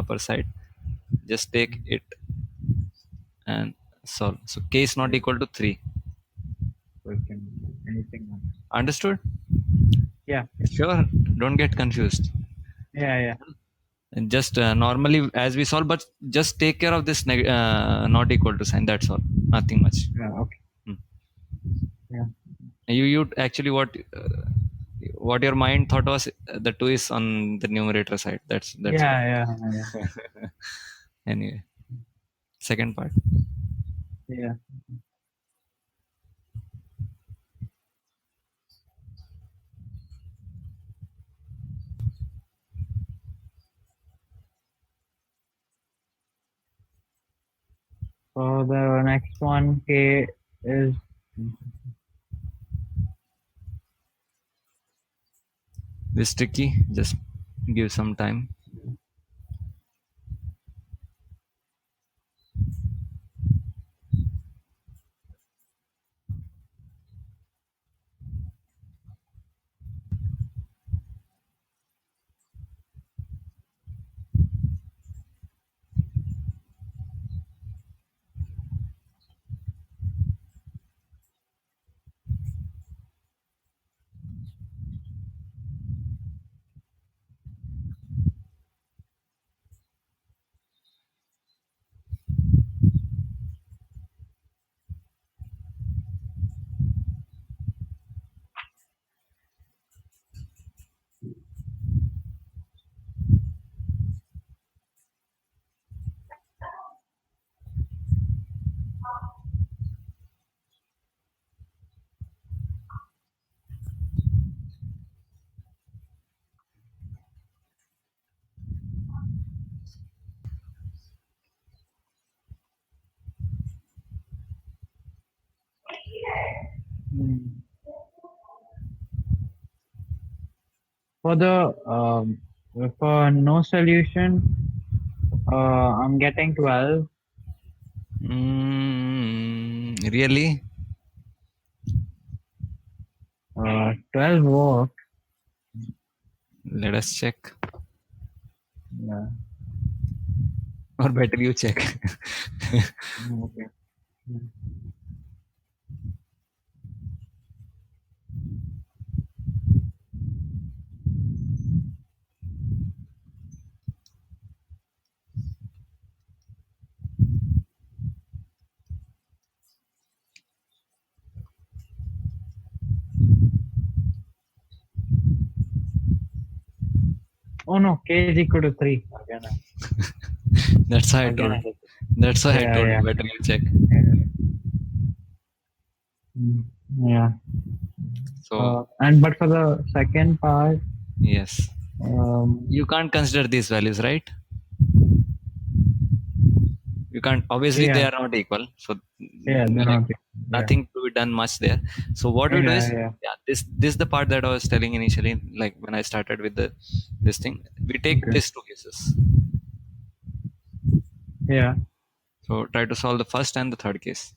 Speaker 2: upper side. Just take it and solve. So k is not
Speaker 1: Yeah.
Speaker 2: equal to 3.
Speaker 1: So it can be anything else.
Speaker 2: Understood?
Speaker 1: Yeah.
Speaker 2: Sure. Don't get confused.
Speaker 1: Yeah. Yeah.
Speaker 2: And just normally as we solve, but just take care of this not equal to sign. That's all. Nothing much.
Speaker 1: Yeah. Okay.
Speaker 2: Hmm.
Speaker 1: Yeah.
Speaker 2: You actually what your mind thought was the 2 is on the numerator side. That's what.
Speaker 1: Yeah. Yeah. Yeah.
Speaker 2: Anyway, second part.
Speaker 1: Yeah. So the next one, k is
Speaker 2: This tricky. Just give some time.
Speaker 1: For the for no solution, I'm getting 12.
Speaker 2: Really?
Speaker 1: 12 work.
Speaker 2: Let us check.
Speaker 1: Yeah.
Speaker 2: Or better you check.
Speaker 1: Okay. Oh no, k is equal to 3. Again,
Speaker 2: That's why I
Speaker 1: again,
Speaker 2: told.
Speaker 1: I did it.
Speaker 2: That's why I
Speaker 1: Yeah,
Speaker 2: told
Speaker 1: yeah.
Speaker 2: you better you check.
Speaker 1: Yeah.
Speaker 2: So
Speaker 1: And but for the second part,
Speaker 2: yes, you can't consider these values, right? You can't. Obviously, they
Speaker 1: yeah,
Speaker 2: are not equal. So
Speaker 1: yeah, they're
Speaker 2: like
Speaker 1: not. Yeah,
Speaker 2: nothing to be done much there. So what we do
Speaker 1: yeah,
Speaker 2: is,
Speaker 1: yeah.
Speaker 2: yeah, this is the part that I was telling initially, like when I started with the this thing. We take
Speaker 1: Okay.
Speaker 2: these two cases.
Speaker 1: Yeah.
Speaker 2: So try to solve the first and the third case.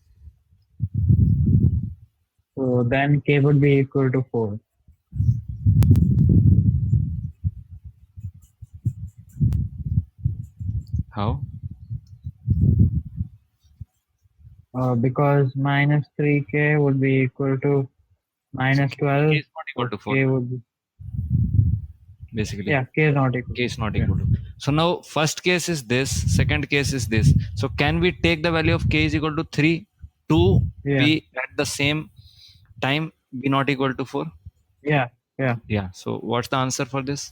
Speaker 1: So then k would be equal to 4.
Speaker 2: How?
Speaker 1: Because minus 3k would be equal to
Speaker 2: So
Speaker 1: minus
Speaker 2: k
Speaker 1: 12.
Speaker 2: is not equal
Speaker 1: So
Speaker 2: to 4,
Speaker 1: k would be,
Speaker 2: basically.
Speaker 1: yeah, k is not equal.
Speaker 2: K is not
Speaker 1: Yeah.
Speaker 2: equal to. So now first case is this, second case is this. So can we take the value of k is equal to 3 to
Speaker 1: Yeah.
Speaker 2: be at the same time be not equal to 4?
Speaker 1: Yeah. Yeah.
Speaker 2: Yeah. So what's the answer for this?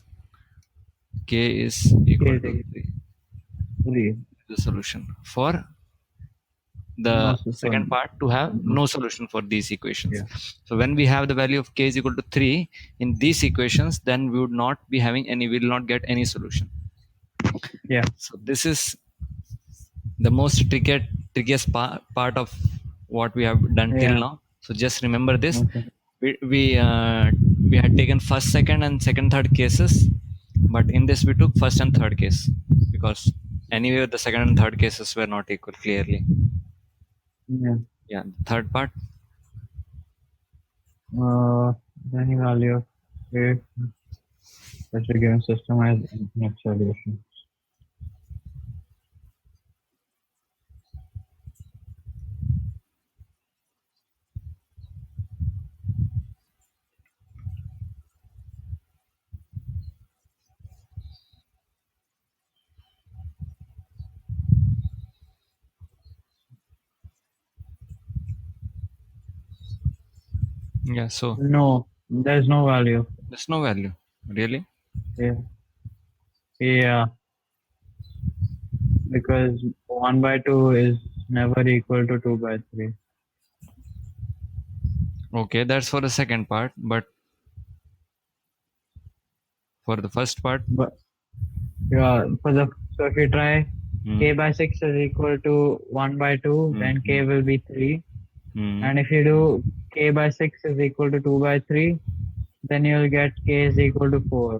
Speaker 2: K is
Speaker 1: K
Speaker 2: equal
Speaker 1: is
Speaker 2: to
Speaker 1: equal
Speaker 2: 3.
Speaker 1: to 3.
Speaker 2: The solution for
Speaker 1: No,
Speaker 2: the second part to have
Speaker 1: no.
Speaker 2: no solution for these equations.
Speaker 1: Yeah.
Speaker 2: So when we have the value of k is equal to 3 in these equations, then we would not be having any, we will not get any solution.
Speaker 1: Yeah.
Speaker 2: So this is the most trickiest part of what we have done till
Speaker 1: Yeah.
Speaker 2: now. So just remember this.
Speaker 1: Okay.
Speaker 2: We had taken first, second, and second, third cases, but in this we took first and third case because anyway the second and third cases were not equal clearly.
Speaker 1: Yeah.
Speaker 2: Yeah, the third part.
Speaker 1: Any value of k such a given system has infinite solution.
Speaker 2: Yeah, so
Speaker 1: No, there's no value.
Speaker 2: there's no value really.
Speaker 1: Yeah. Yeah. Because 1 by 2 is never equal to 2 by 3.
Speaker 2: Okay, that's for the second part, but for the first part,
Speaker 1: But yeah, so if you try
Speaker 2: hmm,
Speaker 1: k by 6 is equal to 1 by 2, then k will be 3.
Speaker 2: hmm,
Speaker 1: And if you do k by 6 is equal to 2 by 3, then you'll get k is equal to 4.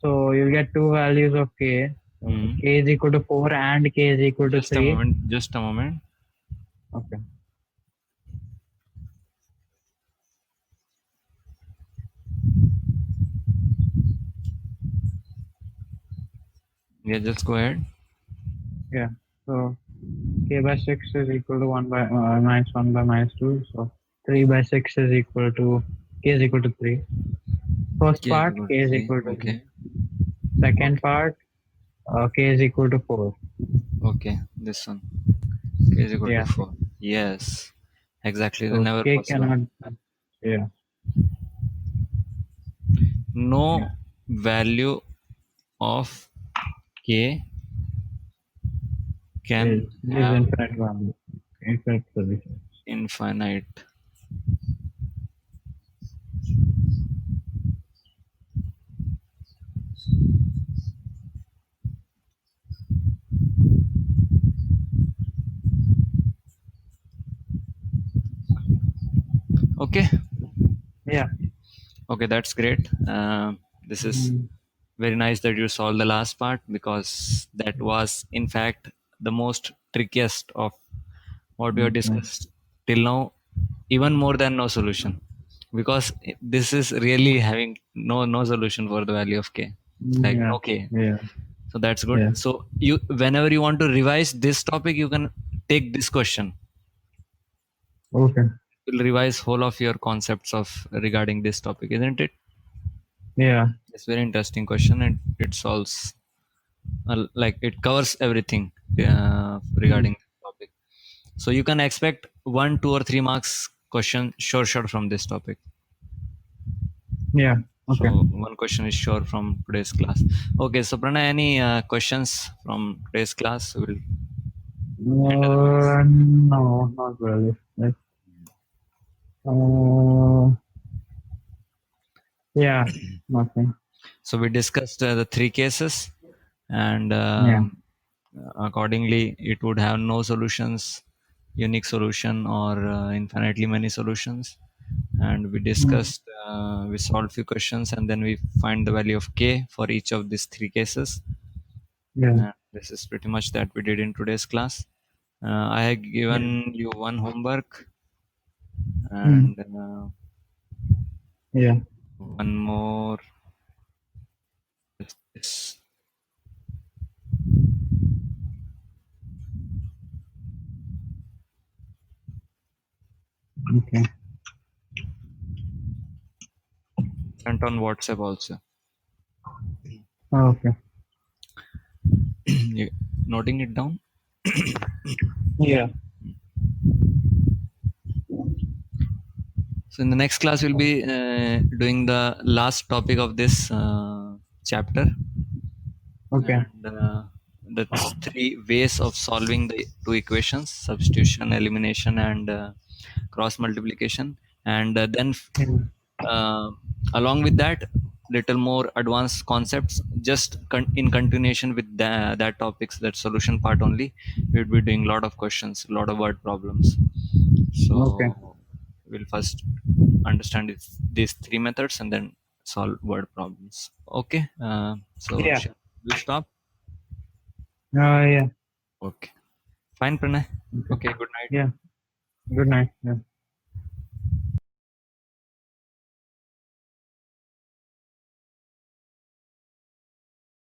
Speaker 1: So you'll get two values of k.
Speaker 2: hmm.
Speaker 1: K is equal to 4 and k is equal to
Speaker 2: Just a
Speaker 1: 3.
Speaker 2: moment, just a moment.
Speaker 1: Okay.
Speaker 2: Yeah, just go ahead.
Speaker 1: Yeah. So k by 6 is equal to 1 by minus 1 by minus 2. So 3 by 6 is equal to k is equal to 3. First
Speaker 2: K is
Speaker 1: part
Speaker 2: equal
Speaker 1: k
Speaker 2: to
Speaker 1: is
Speaker 2: 3.
Speaker 1: equal to 3.
Speaker 2: Okay.
Speaker 1: Second
Speaker 2: Okay.
Speaker 1: part k is equal to 4.
Speaker 2: Okay. This one. K is equal to
Speaker 1: Yeah.
Speaker 2: 4. Yes. Exactly.
Speaker 1: So
Speaker 2: Whenever
Speaker 1: k
Speaker 2: possible.
Speaker 1: cannot. Yeah.
Speaker 2: No
Speaker 1: Yeah.
Speaker 2: value of K
Speaker 1: Is
Speaker 2: can have
Speaker 1: infinite value. Infinite solution.
Speaker 2: infinite. Okay.
Speaker 1: Yeah.
Speaker 2: Okay, that's great. this is very nice that you solved the last part, because that was in fact the most trickiest of what we have
Speaker 1: Okay.
Speaker 2: discussed till now, even more than no solution, because this is really having no solution for the value of k, like
Speaker 1: Yeah.
Speaker 2: okay.
Speaker 1: Yeah.
Speaker 2: So that's good.
Speaker 1: Yeah.
Speaker 2: So you, whenever you want to revise this topic, you can take this question.
Speaker 1: Okay.
Speaker 2: You'll revise whole of your concepts of regarding this topic, isn't it?
Speaker 1: Yeah.
Speaker 2: It's very interesting question, and it solves like it covers everything regarding this topic. So you can expect 1, 2 or 3 marks question sure from this topic.
Speaker 1: Yeah.
Speaker 2: So
Speaker 1: Okay.
Speaker 2: one question is sure from today's class. Okay, so Pranay, any questions from today's class? We'll
Speaker 1: No, not really. Like, yeah, nothing.
Speaker 2: So we discussed the 3 cases, and
Speaker 1: Yeah.
Speaker 2: accordingly, it would have no solutions, unique solution, or infinitely many solutions. And we discussed, we solved few questions, and then we find the value of k for each of these 3 cases.
Speaker 1: Yeah.
Speaker 2: This is pretty much that we did in today's class. I have given you one homework, and
Speaker 1: Yeah.
Speaker 2: one more. Is
Speaker 1: Okay.
Speaker 2: sent on WhatsApp also.
Speaker 1: Okay.
Speaker 2: You noting it down?
Speaker 1: Yeah.
Speaker 2: So in the next class, we'll be doing the last topic of this chapter,
Speaker 1: Okay.
Speaker 2: and that's 3 ways of solving the 2 equations: substitution, elimination, and cross multiplication. And then
Speaker 1: Yeah.
Speaker 2: uh, along with that, little more advanced concepts, just in continuation with that topics, that solution part only. We'll be doing a lot of questions, a lot of word problems.
Speaker 1: Okay.
Speaker 2: So we'll first understand these 3 methods and then solve word problems. Okay. So
Speaker 1: Yeah.
Speaker 2: shall we stop?
Speaker 1: Yeah.
Speaker 2: Okay. Fine, Pranay.
Speaker 1: Okay.
Speaker 2: Okay. Good night.
Speaker 1: Yeah. Good night. Yeah.